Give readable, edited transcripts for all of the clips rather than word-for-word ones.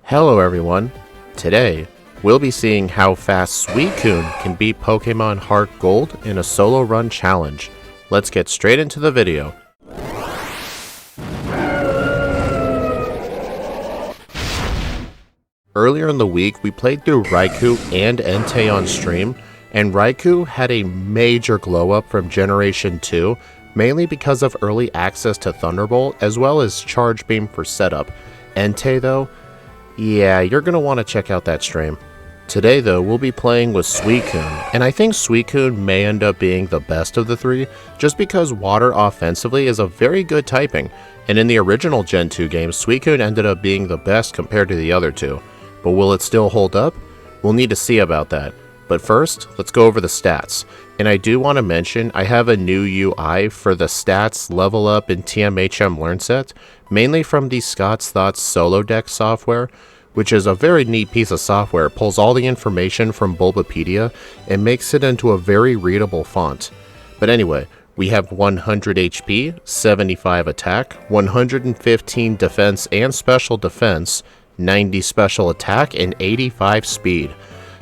Hello everyone, today we'll be seeing how fast Suicune can beat Pokemon Heartgold in a solo run challenge. Let's get straight into the video. Earlier in the week we played through Raikou and Entei on stream, and Raikou had a major glow up from Generation 2, mainly because of early access to Thunderbolt as well as Charge Beam for setup. Entei though, yeah, you're going to want to check out that stream. Today though, we'll be playing with Suicune, and I think Suicune may end up being the best of the three, just because Water offensively is a very good typing, and in the original Gen 2 game, Suicune ended up being the best compared to the other two. But will it still hold up? We'll need to see about that. But first, let's go over the stats. And I do want to mention, I have a new UI for the stats, level up, and TMHM learn set, mainly from the Scott's Thoughts solo deck software, which is a very neat piece of software. It pulls all the information from Bulbapedia and makes it into a very readable font. But anyway, we have 100 HP, 75 attack, 115 defense and special defense, 90 special attack, and 85 speed.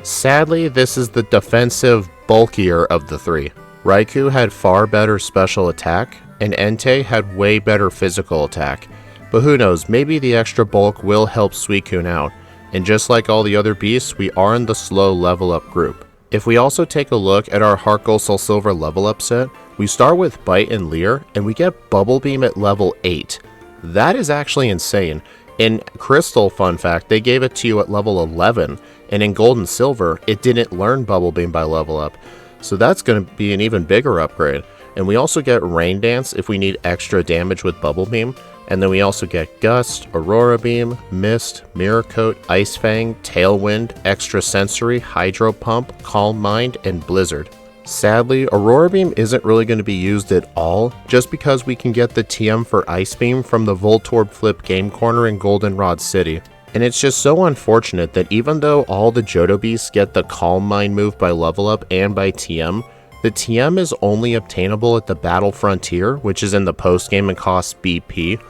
Sadly, this is the defensive bulkier of the three. Raikou had far better special attack, and Entei had way better physical attack. But who knows, maybe the extra bulk will help Suicune out. And just like all the other beasts, we are in the slow level up group. If we also take a look at our Heartgold Soul Silver level up set, we start with Bite and Leer, and we get Bubble Beam at level 8. That is actually insane. In Crystal, fun fact, they gave it to you at level 11, and in Gold and Silver, it didn't learn Bubble Beam by level up. So that's going to be an even bigger upgrade. And we also get Rain Dance if we need extra damage with Bubble Beam. And then we also get Gust, Aurora Beam, Mist, Mirror Coat, Ice Fang, Tailwind, Extra Sensory, Hydro Pump, Calm Mind, and Blizzard. Sadly, Aurora Beam isn't really going to be used at all, just because we can get the TM for Ice Beam from the Voltorb Flip Game Corner in Goldenrod City. And it's just so unfortunate that even though all the Johto Beasts get the Calm Mind move by level up and by TM, the TM is only obtainable at the Battle Frontier, which is in the post-game and costs BP,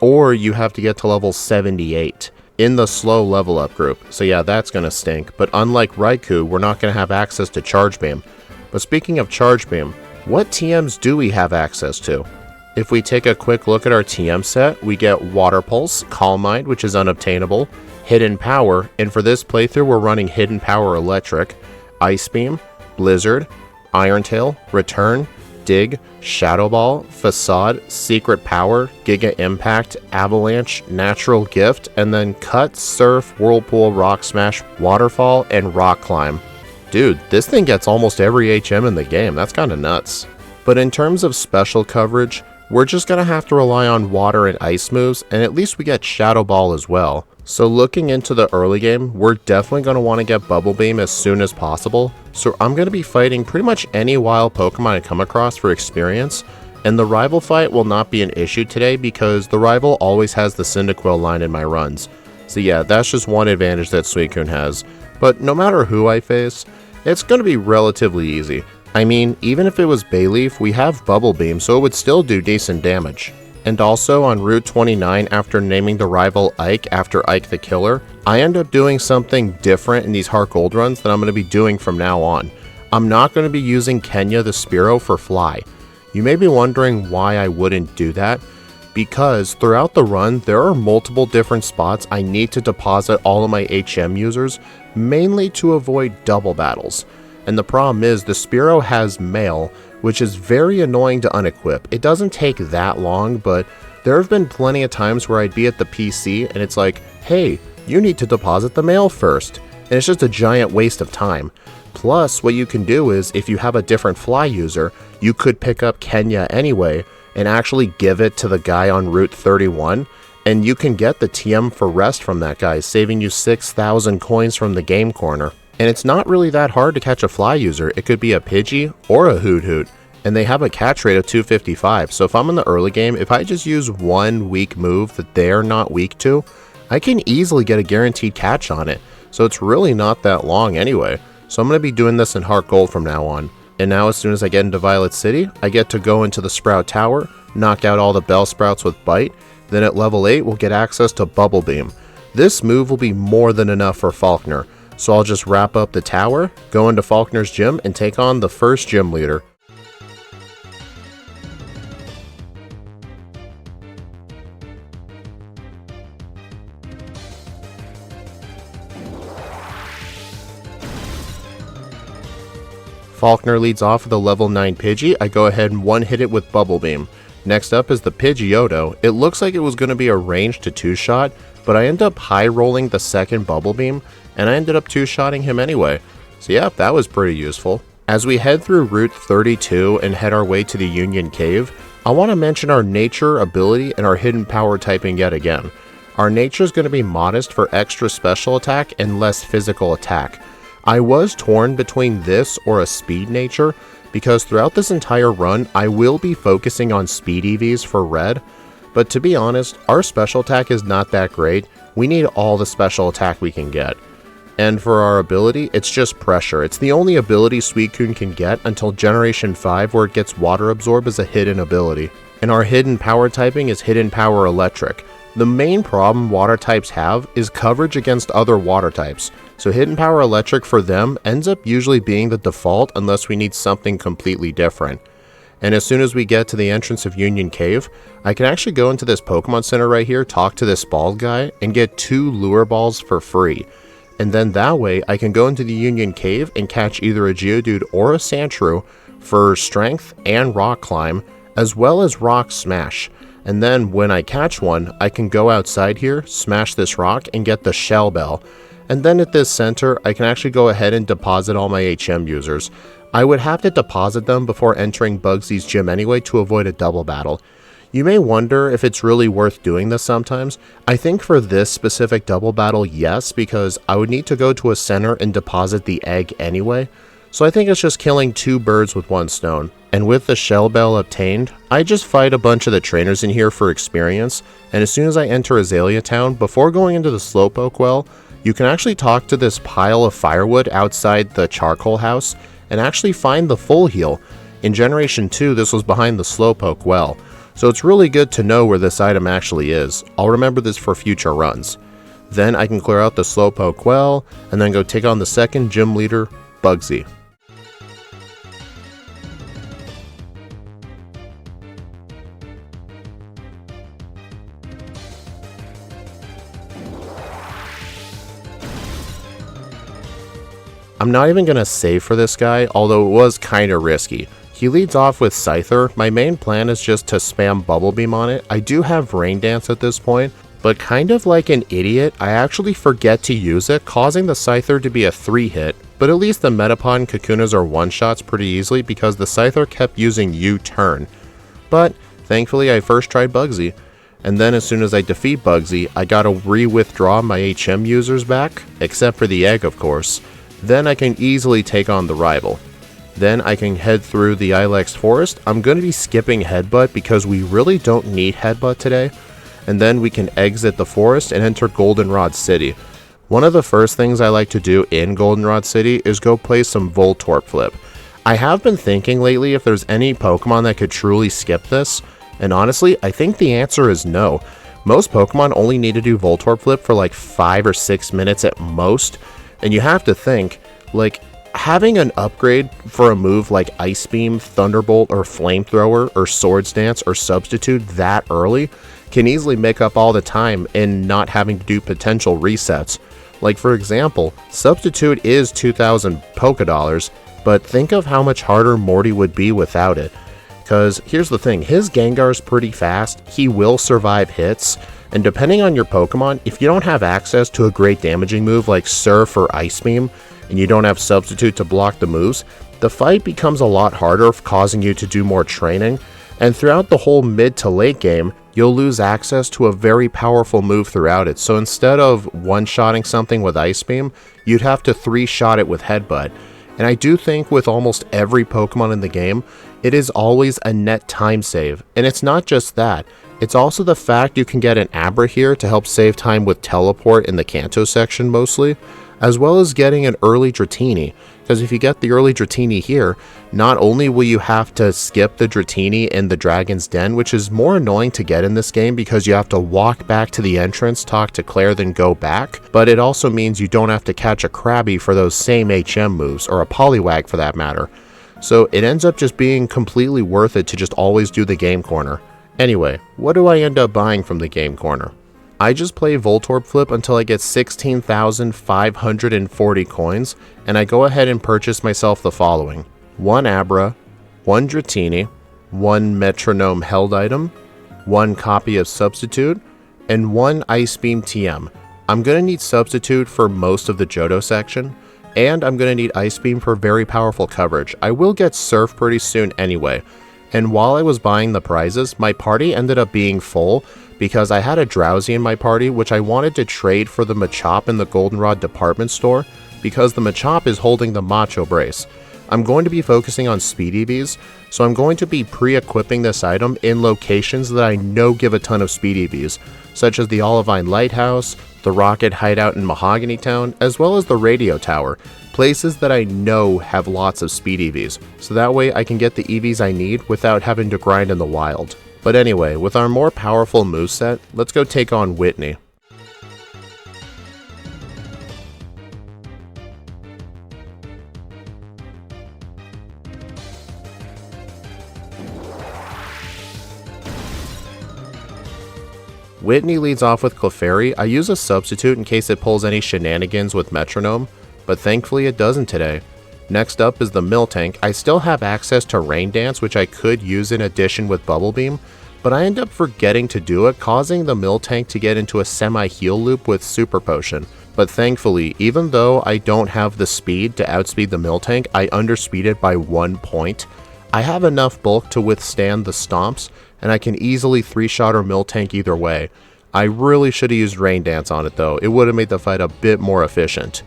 or you have to get to level 78 in the slow level up group. So yeah, that's going to stink, but unlike Raikou, we're not going to have access to Charge Beam. But speaking of Charge Beam, what TMs do we have access to? If we take a quick look at our TM set, we get Water Pulse, Calm Mind, which is unobtainable, Hidden Power, and for this playthrough we're running Hidden Power Electric, Ice Beam, Blizzard, Iron Tail, Return, Dig, Shadow Ball, Facade, Secret Power, Giga Impact, Avalanche, Natural Gift, and then Cut, Surf, Whirlpool, Rock Smash, Waterfall, and Rock Climb. Dude, this thing gets almost every HM in the game, that's kinda nuts. But in terms of special coverage, we're just gonna have to rely on water and ice moves, and at least we get Shadow Ball as well. So looking into the early game, we're definitely gonna wanna get Bubble Beam as soon as possible, so I'm gonna be fighting pretty much any wild Pokemon I come across for experience, and the rival fight will not be an issue today because the rival always has the Cyndaquil line in my runs. So yeah, that's just one advantage that Suicune has. But no matter who I face, it's going to be relatively easy. I mean, even if it was Bayleaf, we have Bubble Beam, so it would still do decent damage. And also on Route 29, after naming the rival Ike after Ike the Killer, I end up doing something different in these Heartgold runs that I'm going to be doing from now on. I'm not going to be using Kenya the Spearow for Fly. You may be wondering why I wouldn't do that. Because throughout the run, there are multiple different spots I need to deposit all of my HM users, mainly to avoid double battles. And the problem is, the Spearow has Mail, which is very annoying to unequip. It doesn't take that long, but there have been plenty of times where I'd be at the PC and it's like, hey, you need to deposit the Mail first. And it's just a giant waste of time. Plus, what you can do is, if you have a different Fly user, you could pick up Kenya anyway, and actually give it to the guy on Route 31, and you can get the TM for Rest from that guy, saving you 6,000 coins from the game corner. And it's not really that hard to catch a Fly user. It could be a Pidgey or a Hoot Hoot, and they have a catch rate of 255, so if I'm in the early game, if I just use one weak move that they're not weak to, I can easily get a guaranteed catch on it, so it's really not that long anyway. So I'm going to be doing this in Heartgold from now on. And now as soon as I get into Violet City, I get to go into the Sprout Tower, knock out all the Bellsprouts with Bite, then at level 8 we'll get access to Bubble Beam. this move will be more than enough for Falkner, so I'll just wrap up the tower, go into Falkner's gym, and take on the first gym leader. Falkner leads off with a level 9 Pidgey. I go ahead and one-hit it with Bubble Beam. Next up is the Pidgeotto. It looks like it was going to be a range to 2-shot, but I end up high-rolling the second Bubble Beam, and I ended up 2-shotting him anyway. So yeah, that was pretty useful. As we head through Route 32 and head our way to the Union Cave, I want to mention our Nature ability and our hidden power typing yet again. Our Nature is going to be modest for extra special attack and less physical attack. I was torn between this or a Speed Nature, because throughout this entire run, I will be focusing on Speed EVs for Red, but to be honest, our special attack is not that great. We need all the special attack we can get. And for our ability, it's just Pressure. It's the only ability Suicune can get until Generation 5, where it gets Water Absorb as a hidden ability. And our hidden power typing is Hidden Power Electric. The main problem water types have is coverage against other water types, so Hidden Power Electric for them ends up usually being the default unless we need something completely different. And as soon as we get to the entrance of Union Cave, I can actually go into this Pokemon Center right here, talk to this bald guy, and get 2 Lure Balls for free. And then that way I can go into the Union Cave and catch either a Geodude or a Sandshrew for Strength and Rock Climb, as well as Rock Smash. And then when I catch one, I can go outside here, smash this rock, and get the Shell Bell. And then at this center, I can actually go ahead and deposit all my HM users. I would have to deposit them before entering Bugsy's gym anyway to avoid a double battle. You may wonder if it's really worth doing this sometimes. I think for this specific double battle, yes, because I would need to go to a center and deposit the egg anyway. So I think it's just killing 2 birds with 1 stone. And with the Shell Bell obtained, I just fight a bunch of the trainers in here for experience, and as soon as I enter Azalea Town, before going into the Slowpoke Well, you can actually talk to this pile of firewood outside the charcoal house, and actually find the full heal. In Generation 2, this was behind the Slowpoke Well, so it's really good to know where this item actually is. I'll remember this for future runs. Then I can clear out the Slowpoke Well, and then go take on the second gym leader, Bugsy. I'm not even going to save for this guy, although it was kinda risky. He leads off with Scyther. My main plan is just to spam Bubble Beam on it. I do have Rain Dance at this point, but kind of like an idiot, I actually forget to use it, causing the Scyther to be a 3-hit, but at least the Metapod and Kakunas are 1-shots pretty easily because the Scyther kept using U-turn. But thankfully I first tried Bugsy, and then as soon as I defeat Bugsy, I gotta re-withdraw my HM users back, except for the egg of course. Then I can easily take on the rival. Then I can head through the Ilex Forest. I'm going to be skipping Headbutt because we really don't need Headbutt today. And then we can exit the forest and enter Goldenrod City. One of the first things I like to do in Goldenrod City is go play some Voltorb Flip. I have been thinking lately if there's any Pokemon that could truly skip this, and honestly, I think the answer is no. Most Pokemon only need to do Voltorb Flip for like 5 or 6 minutes at most. And you have to think, like, having an upgrade for a move like Ice Beam, Thunderbolt, or Flamethrower, or Swords Dance, or Substitute that early can easily make up all the time in not having to do potential resets. Like, for example, Substitute is 2,000 Pokedollars, but think of how much harder Morty would be without it. Because here's the thing, his Gengar's pretty fast, he will survive hits, and depending on your Pokemon, if you don't have access to a great damaging move like Surf or Ice Beam, and you don't have Substitute to block the moves, the fight becomes a lot harder, causing you to do more training, and throughout the whole mid to late game, you'll lose access to a very powerful move throughout it. So instead of one-shotting something with Ice Beam, you'd have to 3-shot it with Headbutt. And I do think with almost every Pokemon in the game, it is always a net time save. And it's not just that. It's also the fact you can get an Abra here to help save time with teleport in the Kanto section mostly, as well as getting an early Dratini, because if you get the early Dratini here, not only will you have to skip the Dratini in the Dragon's Den, which is more annoying to get in this game because you have to walk back to the entrance, talk to Claire, then go back, but it also means you don't have to catch a Krabby for those same HM moves, or a Poliwag for that matter. So it ends up just being completely worth it to just always do the Game Corner. Anyway, what do I end up buying from the Game Corner? I just play Voltorb Flip until I get 16,540 coins, and I go ahead and purchase myself the following: 1 Abra, 1 Dratini, 1 Metronome Held item, 1 copy of Substitute, and 1 Ice Beam TM. I'm going to need Substitute for most of the Johto section, and I'm going to need Ice Beam for very powerful coverage. I will get Surf pretty soon anyway, and while I was buying the prizes, my party ended up being full, because I had a Drowsy in my party, which I wanted to trade for the Machop in the Goldenrod department store, because the Machop is holding the Macho Brace. I'm going to be focusing on Speed EVs, so I'm going to be pre-equipping this item in locations that I know give a ton of Speed EVs, such as the Olivine Lighthouse, the Rocket Hideout in Mahogany Town, as well as the Radio Tower, places that I know have lots of Speed EVs, so that way I can get the EVs I need without having to grind in the wild. But anyway, with our more powerful moveset, let's go take on Whitney. Whitney leads off with Clefairy. I use a Substitute in case it pulls any shenanigans with Metronome, but thankfully it doesn't today. Next up is the Miltank. I still have access to Rain Dance, which I could use in addition with Bubble Beam, but I end up forgetting to do it, causing the Miltank to get into a semi-heal loop with Super Potion. But thankfully, even though I don't have the speed to outspeed the Miltank, I underspeed it by 1 point. I have enough bulk to withstand the stomps, and I can easily 3-shot or Miltank either way. I really should have used Rain Dance on it though, it would have made the fight a bit more efficient.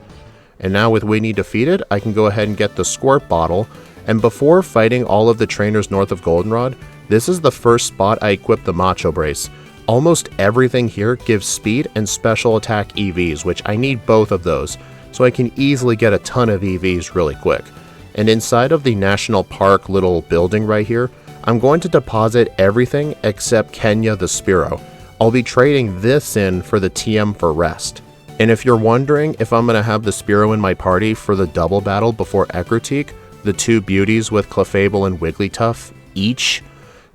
And now with Whitney defeated, I can go ahead and get the Squirt Bottle, and before fighting all of the trainers north of Goldenrod, this is the first spot I equip the Macho Brace. Almost everything here gives speed and special attack EVs, which I need both of those, so I can easily get a ton of EVs really quick. And inside of the National Park little building right here, I'm going to deposit everything except Kenya the Spearow. I'll be trading this in for the TM for rest. And if you're wondering if I'm going to have the Spearow in my party for the double battle before Ecruteak, the two beauties with Clefable and Wigglytuff each,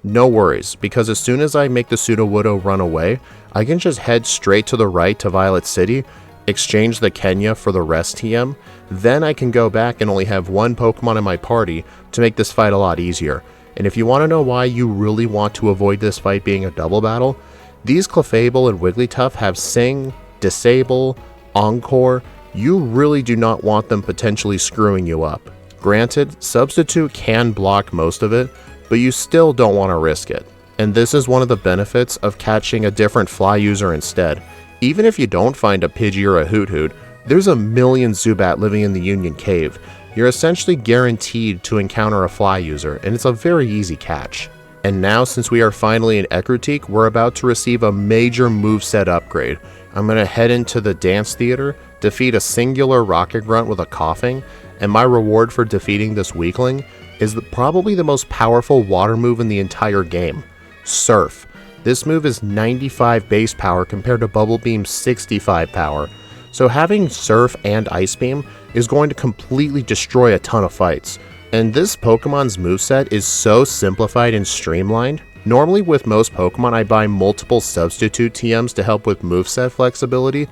no worries, because as soon as I make the Sudowoodo run away, I can just head straight to the right to Violet City, exchange the Kenya for the rest TM, then I can go back and only have one Pokemon in my party to make this fight a lot easier. And if you want to know why you really want to avoid this fight being a double battle, these Clefable and Wigglytuff have Sing, Disable, Encore. You really do not want them potentially screwing you up. Granted, Substitute can block most of it, but you still don't want to risk it. And this is one of the benefits of catching a different fly user instead. Even if you don't find a Pidgey or a Hoothoot, there's a million Zubat living in the Union Cave. You're essentially guaranteed to encounter a fly user, and it's a very easy catch. And now, since we are finally in Ecruteak, we're about to receive a major moveset upgrade. I'm going to head into the Dance Theater, defeat a singular Rocket Grunt with a Coughing, and my reward for defeating this weakling is probably the most powerful water move in the entire game, Surf. This move is 95 base power compared to Bubble Beam's 65 power, so having Surf and Ice Beam is going to completely destroy a ton of fights. And this Pokemon's moveset is so simplified and streamlined. Normally with most Pokemon I buy multiple substitute TMs to help with moveset flexibility.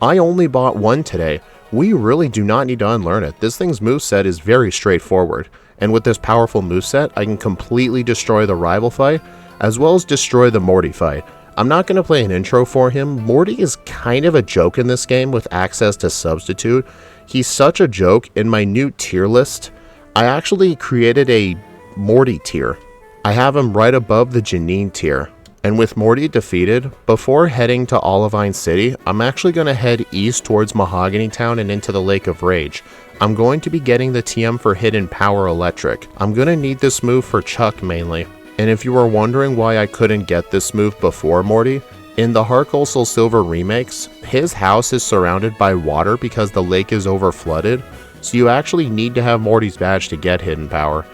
I only bought one today. We really do not need to unlearn it. This thing's moveset is very straightforward. And with this powerful moveset, I can completely destroy the rival fight, as well as destroy the Morty fight. I'm not going to play an intro for him. Morty is kind of a joke in this game with access to substitute. He's such a joke. In my new tier list, I actually created a Morty tier. I have him right above the Janine tier. And with Morty defeated, before heading to Olivine City, I'm actually going to head east towards Mahogany Town and into the Lake of Rage. I'm going to be getting the TM for Hidden Power Electric. I'm going to need this move for Chuck mainly. And if you were wondering why I couldn't get this move before Morty, in the Heartgold Soul Silver remakes, his house is surrounded by water because the lake is overflooded, so you actually need to have Morty's badge to get Hidden Power.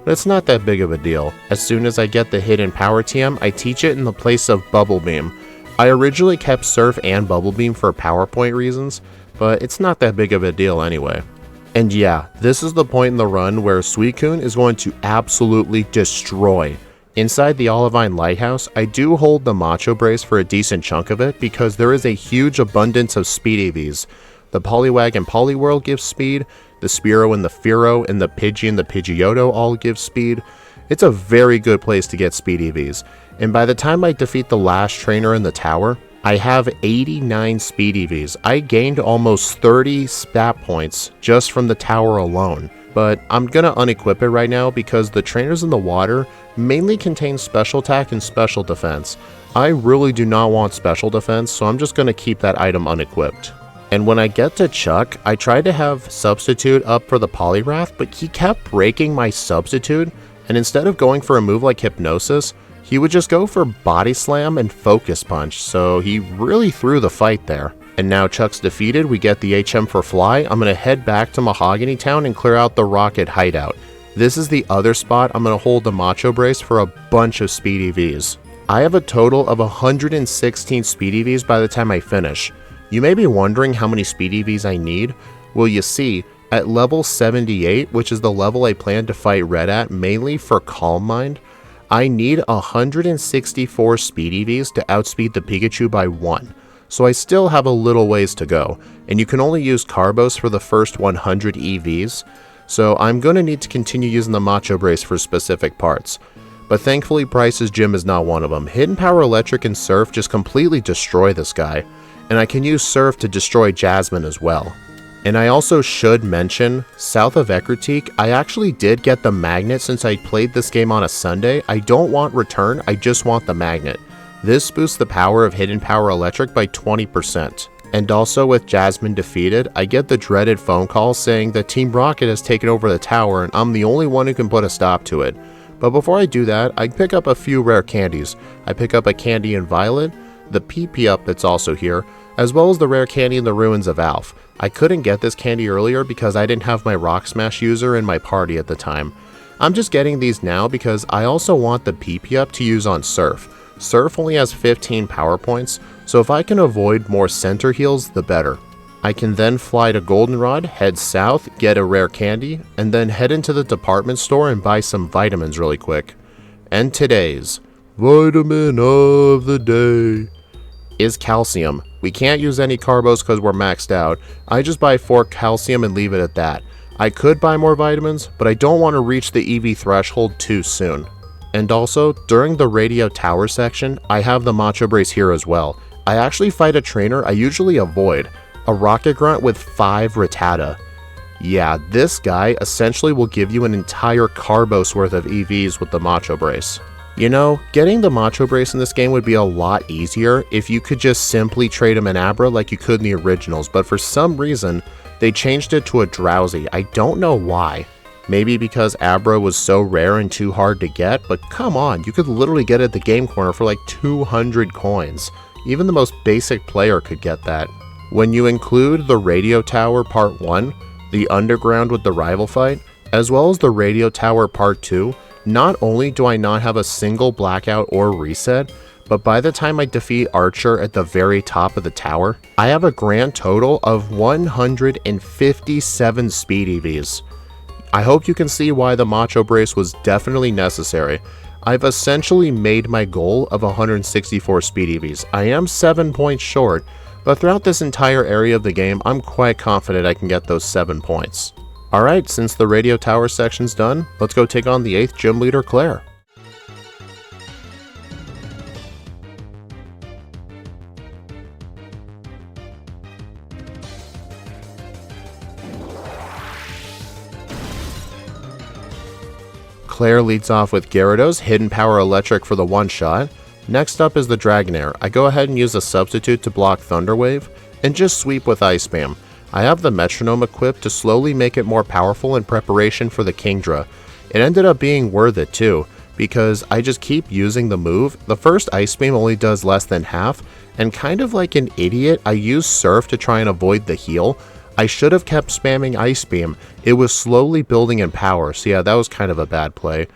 But it's not that big of a deal. As soon as I get the Hidden Power TM, I teach it in the place of Bubble Beam. I originally kept Surf and Bubble Beam for PowerPoint reasons, but it's not that big of a deal anyway. And yeah, this is the point in the run where Suicune is going to absolutely destroy. Inside the Olivine Lighthouse, I do hold the Macho Brace for a decent chunk of it because there is a huge abundance of speed EVs. The Poliwag and Poliwhirl give speed, the Spearow and the Fearow and the Pidgey and the Pidgeotto all give speed. It's a very good place to get speed EVs, and by the time I defeat the last trainer in the tower, I have 89 speed EVs. I gained almost 30 stat points just from the tower alone. But I'm gonna unequip it right now because the trainers in the water mainly contain special attack and special defense. I really do not want special defense, so I'm just gonna keep that item unequipped. And when I get to Chuck, I tried to have Substitute up for the Poliwrath, but he kept breaking my Substitute, and instead of going for a move like Hypnosis, he would just go for Body Slam and Focus Punch, so he really threw the fight there. And now Chuck's defeated, we get the HM for Fly. I'm going to head back to Mahogany Town and clear out the Rocket Hideout. This is the other spot I'm going to hold the Macho Brace for a bunch of speed EVs. I have a total of 116 speed EVs by the time I finish. You may be wondering how many speed EVs I need. Well, you see, at level 78, which is the level I plan to fight Red at mainly for Calm Mind, I need 164 speed EVs to outspeed the Pikachu by 1. So I still have a little ways to go, and you can only use Carbos for the first 100 EVs, so I'm going to need to continue using the Macho Brace for specific parts. But thankfully Bryce's gym is not one of them. Hidden Power Electric and Surf just completely destroy this guy, and I can use Surf to destroy Jasmine as well. And I also should mention, south of Ecruteak, I actually did get the magnet since I played this game on a Sunday. I don't want return, I just want the magnet. This boosts the power of Hidden Power Electric by 20%. And also with Jasmine defeated, I get the dreaded phone call saying that Team Rocket has taken over the tower and I'm the only one who can put a stop to it. But before I do that, I pick up a few rare candies. I pick up a candy in Violet, the PP up that's also here, as well as the rare candy in the Ruins of Alph. I couldn't get this candy earlier because I didn't have my Rock Smash user in my party at the time. I'm just getting these now because I also want the PP up to use on Surf. Surf only has 15 power points, so if I can avoid more center heals, the better. I can then fly to Goldenrod, head south, get a rare candy, and then head into the department store and buy some vitamins really quick. And today's vitamin of the day is calcium. We can't use any Carbos because we're maxed out. I just buy 4 calcium and leave it at that. I could buy more vitamins, but I don't want to reach the EV threshold too soon. And also, during the Radio Tower section, I have the Macho Brace here as well. I actually fight a trainer I usually avoid, a Rocket Grunt with 5 Rattata. Yeah, this guy essentially will give you an entire Carbos worth of EVs with the Macho Brace. You know, getting the Macho Brace in this game would be a lot easier if you could just simply trade him in Abra like you could in the originals, but for some reason, they changed it to a Drowsy. I don't know why. Maybe because Abra was so rare and too hard to get, but come on, you could literally get it at the game corner for like 200 coins. Even the most basic player could get that. When you include the Radio Tower Part 1, the Underground with the rival fight, as well as the Radio Tower Part 2, not only do I not have a single blackout or reset, but by the time I defeat Archer at the very top of the tower, I have a grand total of 157 speed EVs. I hope you can see why the Macho Brace was definitely necessary. I've essentially made my goal of 164 speed EVs. I am 7 points short, but throughout this entire area of the game, I'm quite confident I can get those 7 points. Alright, since the Radio Tower section's done, let's go take on the 8th gym leader, Claire. Claire leads off with Gyarados, Hidden Power Electric for the one-shot. Next up is the Dragonair. I go ahead and use a substitute to block Thunder Wave, and just sweep with Ice Beam. I have the Metronome equipped to slowly make it more powerful in preparation for the Kingdra. It ended up being worth it too. because I just keep using the move. The first Ice Beam only does less than half, and kind of like an idiot, I use Surf to try and avoid the heal. I should have kept spamming Ice Beam. It was slowly building in power, so yeah, that was kind of a bad play.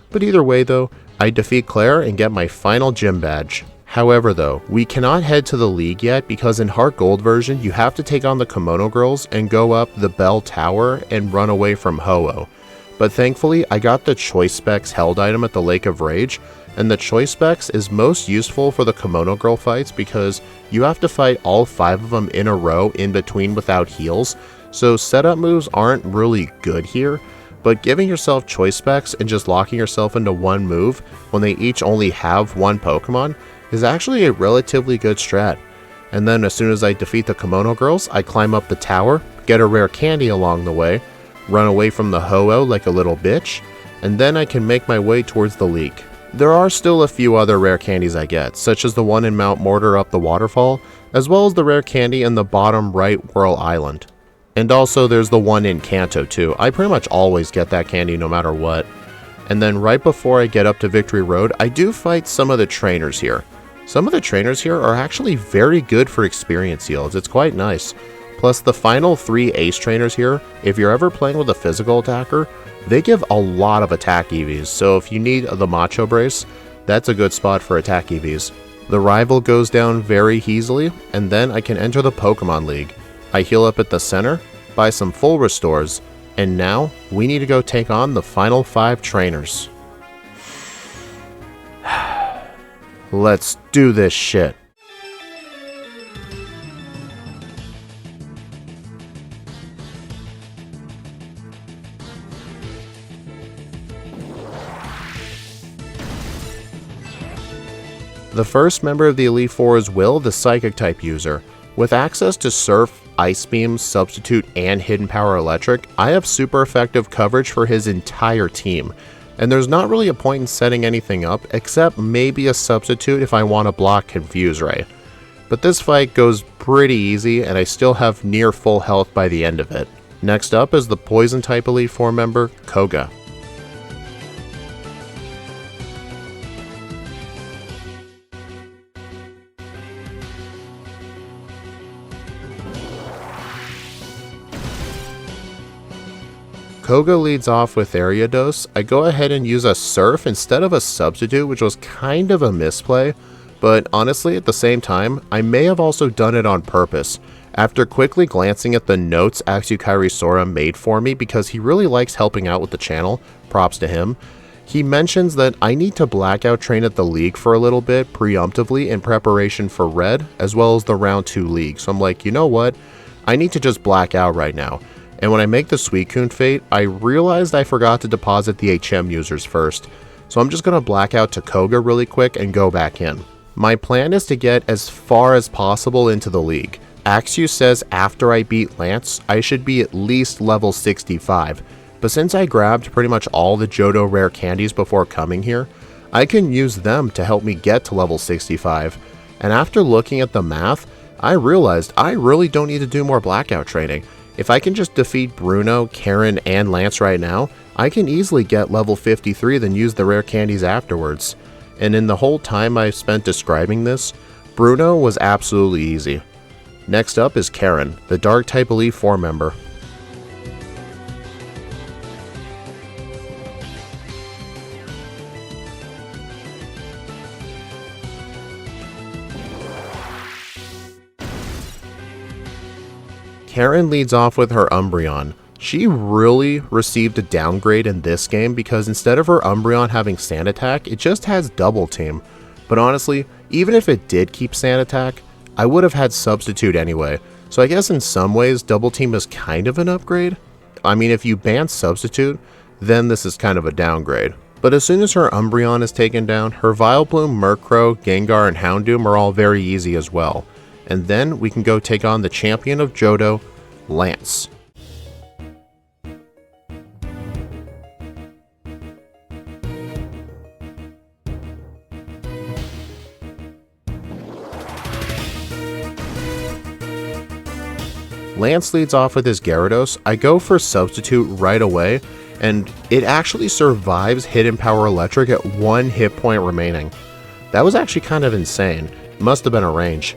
But either way though, I defeat Claire and get my final gym badge. However though, we cannot head to the league yet because in Heartgold version, you have to take on the Kimono Girls and go up the Bell Tower and run away from Ho-Oh. But thankfully, I got the Choice Specs held item at the Lake of Rage, and the Choice Specs is most useful for the Kimono Girl fights because you have to fight all 5 of them in a row in between without heals, so setup moves aren't really good here, but giving yourself Choice Specs and just locking yourself into one move when they each only have one Pokemon is actually a relatively good strat. And then as soon as I defeat the Kimono Girls, I climb up the tower, get a rare candy along the way, run away from the Ho-Oh like a little bitch, and then I can make my way towards the league. There are still a few other rare candies I get, such as the one in Mount Mortar up the waterfall, as well as the rare candy in the bottom right Whirl Island. And also there's the one in Kanto too. I pretty much always get that candy no matter what. And then right before I get up to Victory Road, I do fight some of the trainers here. Some of the trainers here are actually very good for experience yields. It's quite nice. Plus the final 3 ace trainers here, if you're ever playing with a physical attacker, they give a lot of attack EVs, so if you need the Macho Brace, that's a good spot for attack EVs. The rival goes down very easily, and then I can enter the Pokemon League. I heal up at the center, buy some full restores, and now we need to go take on the final 5 trainers. Let's do this shit. The first member of the Elite Four is Will, the Psychic-type user. With access to Surf, Ice Beam, Substitute, and Hidden Power Electric, I have super effective coverage for his entire team, and there's not really a point in setting anything up, except maybe a Substitute if I want to block Confuse Ray. But this fight goes pretty easy, and I still have near full health by the end of it. Next up is the Poison-type Elite Four member, Koga. Koga leads off with Ariados. I go ahead and use a Surf instead of a Substitute, which was kind of a misplay, but honestly at the same time, I may have also done it on purpose. After quickly glancing at the notes Axukairi Sora made for me because he really likes helping out with the channel, props to him, he mentions that I need to blackout train at the league for a little bit preemptively in preparation for Red, as well as the round 2 league. So I'm like, you know what, I need to just black out right now. And when I make the Suicune fate, I realized I forgot to deposit the HM users first, so I'm just going to black out to Koga really quick and go back in. My plan is to get as far as possible into the league. Axu says after I beat Lance, I should be at least level 65, but since I grabbed pretty much all the Johto rare candies before coming here, I can use them to help me get to level 65, and after looking at the math, I realized I really don't need to do more blackout training. If I can just defeat Bruno, Karen, and Lance right now, I can easily get level 53 then use the rare candies afterwards. And in the whole time I spent describing this, Bruno was absolutely easy. Next up is Karen, the Dark-type Elite Four member. Karen leads off with her Umbreon. She really received a downgrade in this game because instead of her Umbreon having Sand Attack, it just has Double Team. But honestly, even if it did keep Sand Attack, I would have had Substitute anyway. So I guess in some ways, Double Team is kind of an upgrade. I mean, if you ban Substitute, then this is kind of a downgrade. But as soon as her Umbreon is taken down, her Vileplume, Murkrow, Gengar, and Houndoom are all very easy as well. And then we can go take on the champion of Johto, Lance. Lance leads off with his Gyarados. I go for Substitute right away, and it actually survives Hidden Power Electric at 1 hit point remaining. That was actually kind of insane. Must have been a range.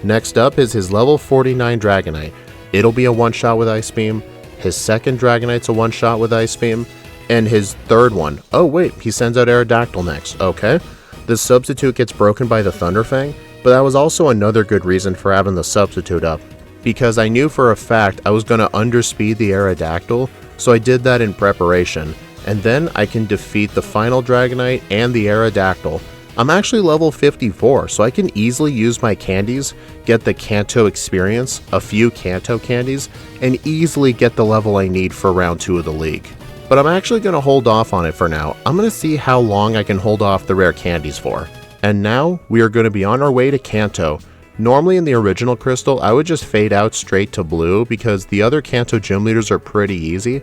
Next up is his level 49 Dragonite. It'll be a one-shot with Ice Beam. His second Dragonite's a one-shot with Ice Beam. And his third one, oh wait, he sends out Aerodactyl next. Okay. The substitute gets broken by the Thunder Fang, but that was also another good reason for having the substitute up, because I knew for a fact I was going to underspeed the Aerodactyl, so I did that in preparation, and then I can defeat the final Dragonite and the Aerodactyl. I'm actually level 54, so I can easily use my candies, get the Kanto experience, a few Kanto candies, and easily get the level I need for round 2 of the league. But I'm actually going to hold off on it for now. I'm going to see how long I can hold off the rare candies for. And now, we are going to be on our way to Kanto. Normally in the original Crystal, I would just fade out straight to blue because the other Kanto gym leaders are pretty easy.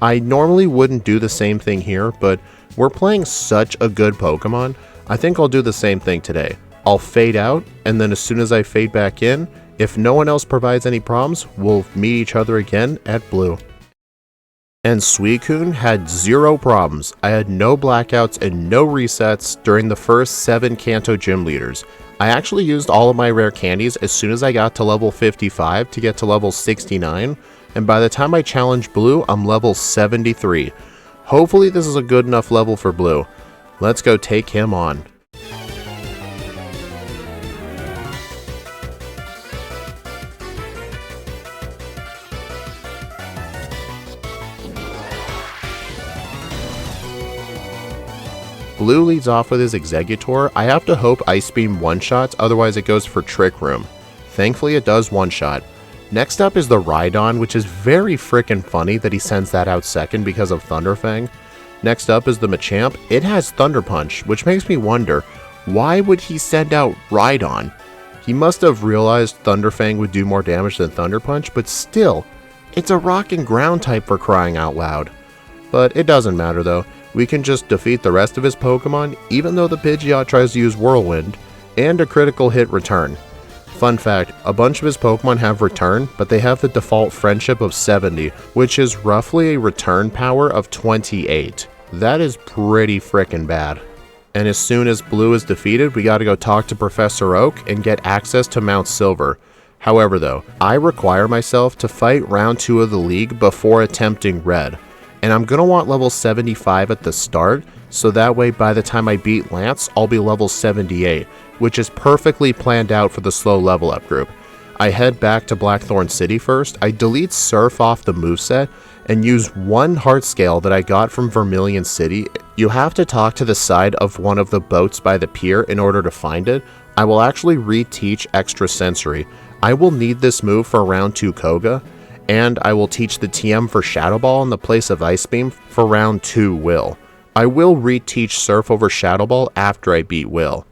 I normally wouldn't do the same thing here, but we're playing such a good Pokemon, I think I'll do the same thing today. I'll fade out, and then as soon as I fade back in, if no one else provides any problems, we'll meet each other again at blue. And Suicune had 0 problems. I had no blackouts and no resets during the first 7 Kanto gym leaders. I actually used all of my rare candies as soon as I got to level 55 to get to level 69, and by the time I challenged blue, I'm level 73. Hopefully this is a good enough level for blue. Let's go take him on. Blue leads off with his Exeggutor. I have to hope Ice Beam one-shots, otherwise it goes for Trick Room. Thankfully it does one-shot. Next up is the Rhydon, which is very frickin' funny that he sends that out second because of Thunder Fang. Next up is the Machamp. It has Thunder Punch, which makes me wonder, why would he send out Rhydon? He must have realized Thunder Fang would do more damage than Thunder Punch, but still, it's a rock and ground type for crying out loud. But it doesn't matter though. We can just defeat the rest of his Pokemon, even though the Pidgeot tries to use Whirlwind, and a critical hit return. Fun fact, a bunch of his Pokemon have return, but they have the default friendship of 70, which is roughly a return power of 28. That is pretty frickin' bad. And as soon as Blue is defeated, we gotta go talk to Professor Oak and get access to Mount Silver. However though, I require myself to fight round 2 of the league before attempting Red. And I'm going to want level 75 at the start, so that way by the time I beat Lance, I'll be level 78, which is perfectly planned out for the slow level up group. I head back to Blackthorn City first, I delete Surf off the moveset, and use one heart scale that I got from Vermilion City. You have to talk to the side of one of the boats by the pier in order to find it. I will actually reteach Extrasensory. I will need this move for round 2 Koga. And I will teach the TM for Shadow Ball in the place of Ice Beam for round 2 Will. I will reteach Surf over Shadow Ball after I beat Will.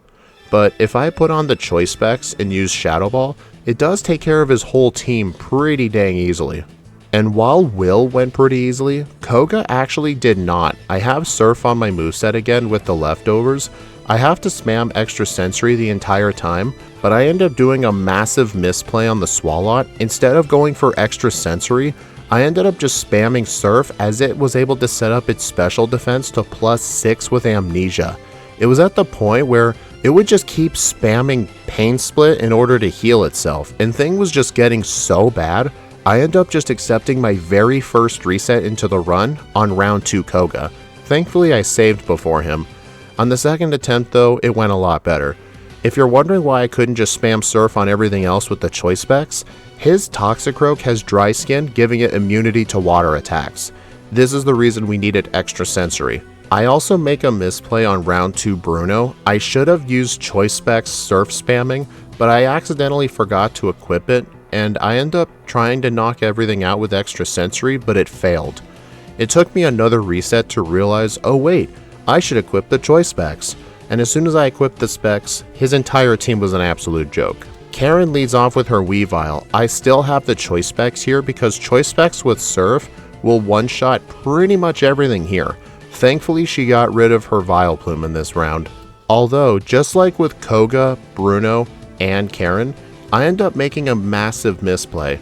But if I put on the choice specs and use Shadow Ball, it does take care of his whole team pretty dang easily. And while Will went pretty easily, Koga actually did not. I have Surf on my moveset again with the leftovers. I have to spam Extrasensory the entire time, but I end up doing a massive misplay on the Swalot. Instead of going for Extrasensory, I ended up just spamming Surf as it was able to set up its special defense to +6 with Amnesia. It was at the point where it would just keep spamming Pain Split in order to heal itself, and thing was just getting so bad, I ended up just accepting my very first reset into the run on round 2 Koga. Thankfully I saved before him. On the second attempt though, it went a lot better. If you're wondering why I couldn't just spam Surf on everything else with the choice specs, his Toxicroak has dry skin, giving it immunity to water attacks. This is the reason we needed Extrasensory. I also make a misplay on round 2 Bruno. I should have used choice specs Surf spamming, but I accidentally forgot to equip it, and I end up trying to knock everything out with Extrasensory, but it failed. It took me another reset to realize, oh wait, I should equip the choice specs. And as soon as I equipped the specs, his entire team was an absolute joke. Karen leads off with her Weavile. I still have the choice specs here because choice specs with Surf will one-shot pretty much everything here. Thankfully she got rid of her Vileplume in this round. Although, just like with Koga, Bruno, and Karen, I end up making a massive misplay.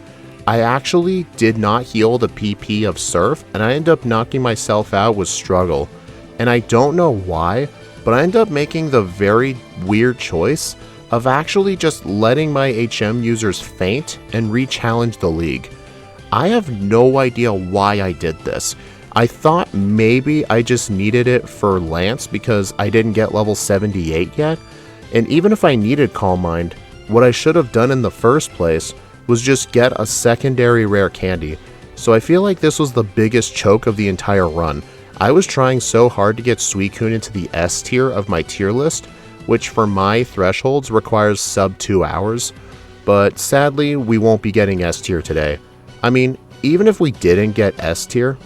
I actually did not heal the PP of Surf, and I ended up knocking myself out with Struggle. And I don't know why, but I ended up making the very weird choice of actually just letting my HM users faint and re-challenge the league. I have no idea why I did this. I thought maybe I just needed it for Lance because I didn't get level 78 yet, and even if I needed Calm Mind, what I should have done in the first place was just get a secondary rare candy. So I feel like this was the biggest choke of the entire run. I was trying so hard to get Suicune into the S tier of my tier list, which for my thresholds requires sub 2 hours, but sadly we won't be getting S tier today. I mean, even if we didn't get S tier,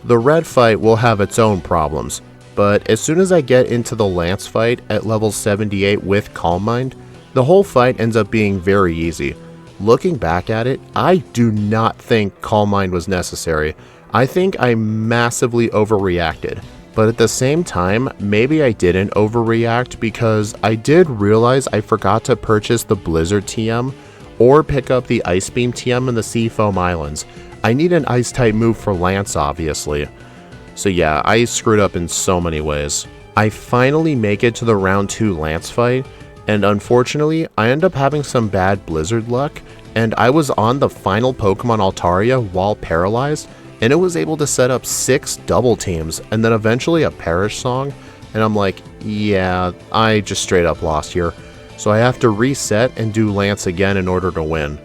the red fight will have its own problems, but as soon as I get into the Lance fight at level 78 with Calm Mind, the whole fight ends up being very easy. Looking back at it, I do not think Calm Mind was necessary. I think I massively overreacted, but at the same time, maybe I didn't overreact because I did realize I forgot to purchase the Blizzard TM or pick up the Ice Beam TM in the Seafoam Islands. I need an Ice type move for Lance, obviously. So yeah, I screwed up in so many ways. I finally make it to the round 2 Lance fight, and unfortunately, I end up having some bad Blizzard luck, and I was on the final Pokemon Altaria while paralyzed, and it was able to set up 6 double teams, and then eventually a Perish Song, and I'm like, yeah, I just straight up lost here. So I have to reset and do Lance again in order to win.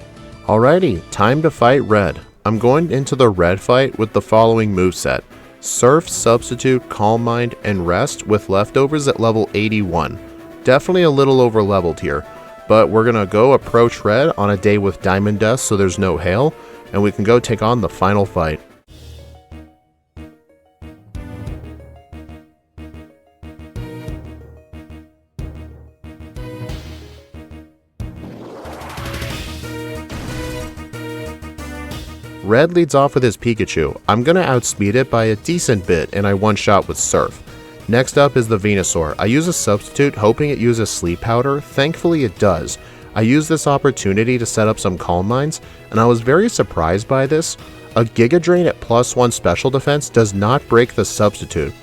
Alrighty, time to fight Red. I'm going into the Red fight with the following moveset: Surf, Substitute, Calm Mind, and Rest with leftovers at level 81. Definitely a little over leveled here, but we're gonna go approach Red on a day with Diamond Dust so there's no hail, and we can go take on the final fight. Red leads off with his Pikachu. I'm gonna outspeed it by a decent bit, and I one-shot with Surf. Next up is the Venusaur. I use a substitute hoping it uses Sleep Powder. Thankfully it does. I used this opportunity to set up some Calm Minds, and I was very surprised by this. A Giga Drain at +1 special defense does not break the substitute.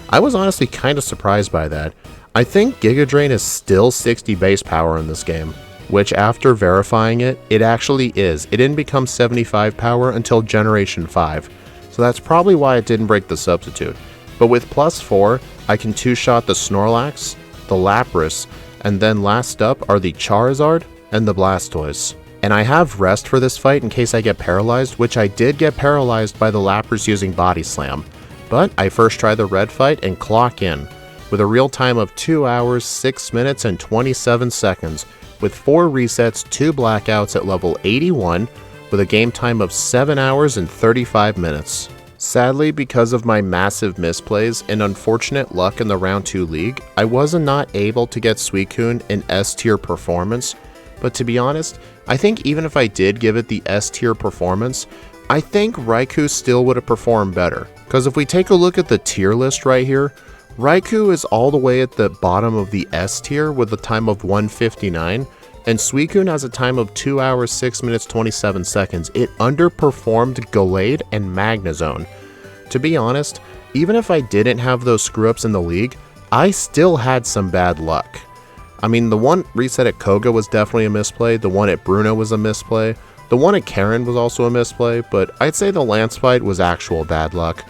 I was honestly kinda surprised by that. I think Giga Drain is still 60 base power in this game, which after verifying it, it actually is. It didn't become 75 power until Generation 5, so that's probably why it didn't break the substitute. But with +4, I can two-shot the Snorlax, the Lapras, and then last up are the Charizard and the Blastoise. And I have Rest for this fight in case I get paralyzed, which I did get paralyzed by the Lapras using Body Slam. But I first try the Red fight and clock in, with a real time of 2 hours, 6 minutes, and 27 seconds, with 4 resets, 2 blackouts at level 81, with a game time of 7 hours and 35 minutes. Sadly, because of my massive misplays and unfortunate luck in the round 2 league, I was not able to get Suicune an S tier performance, but to be honest, I think even if I did give it the S tier performance, I think Raikou still would have performed better. Because if we take a look at the tier list right here, Raikou is all the way at the bottom of the S tier with a time of 159, and Suicune has a time of 2 hours, 6 minutes, 27 seconds. It underperformed Gallade and Magnezone. To be honest, even if I didn't have those screw-ups in the league, I still had some bad luck. I mean, the one reset at Koga was definitely a misplay, the one at Bruno was a misplay, the one at Karen was also a misplay, but I'd say the Lance fight was actual bad luck.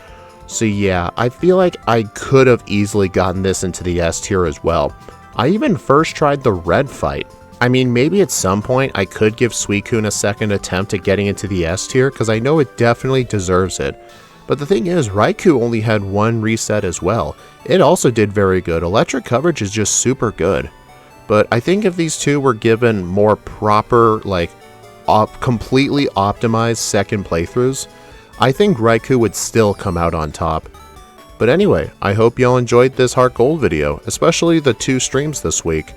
So yeah, I feel like I could have easily gotten this into the S tier as well. I even first tried the Red fight. I mean, maybe at some point I could give Suicune a second attempt at getting into the S tier because I know it definitely deserves it. But the thing is, Raikou only had 1 reset as well. It also did very good. Electric coverage is just super good. But I think if these two were given more proper, completely optimized second playthroughs, I think Raikou would still come out on top. But anyway, I hope y'all enjoyed this Heartgold video, especially the 2 streams this week.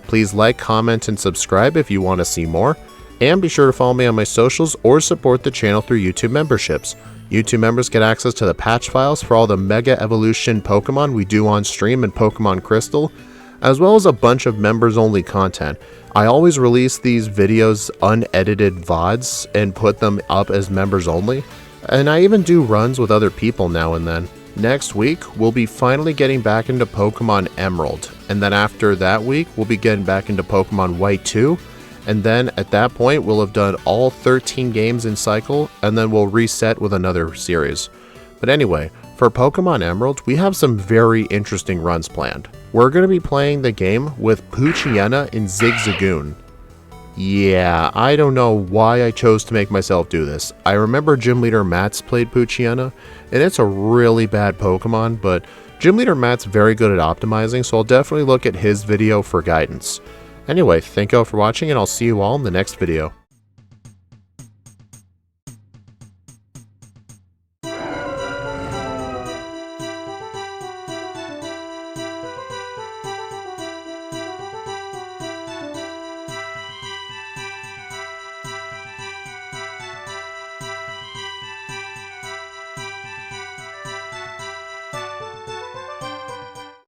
Please like, comment, and subscribe if you want to see more, and be sure to follow me on my socials or support the channel through YouTube memberships. YouTube members get access to the patch files for all the Mega Evolution Pokemon we do on stream in Pokemon Crystal, as well as a bunch of members only content. I always release these videos unedited VODs and put them up as members only, and I even do runs with other people now and then. Next week, we'll be finally getting back into Pokemon Emerald, and then after that week, we'll be getting back into Pokemon White 2, and then at that point, we'll have done all 13 games in cycle, and then we'll reset with another series. But anyway, for Pokemon Emerald, we have some very interesting runs planned. We're going to be playing the game with Poochyena and Zigzagoon. Yeah, I don't know why I chose to make myself do this. I remember Gym Leader Matt's played Poochyena, and it's a really bad Pokemon, but Gym Leader Matt's very good at optimizing, so I'll definitely look at his video for guidance. Anyway, thank you all for watching, and I'll see you all in the next video.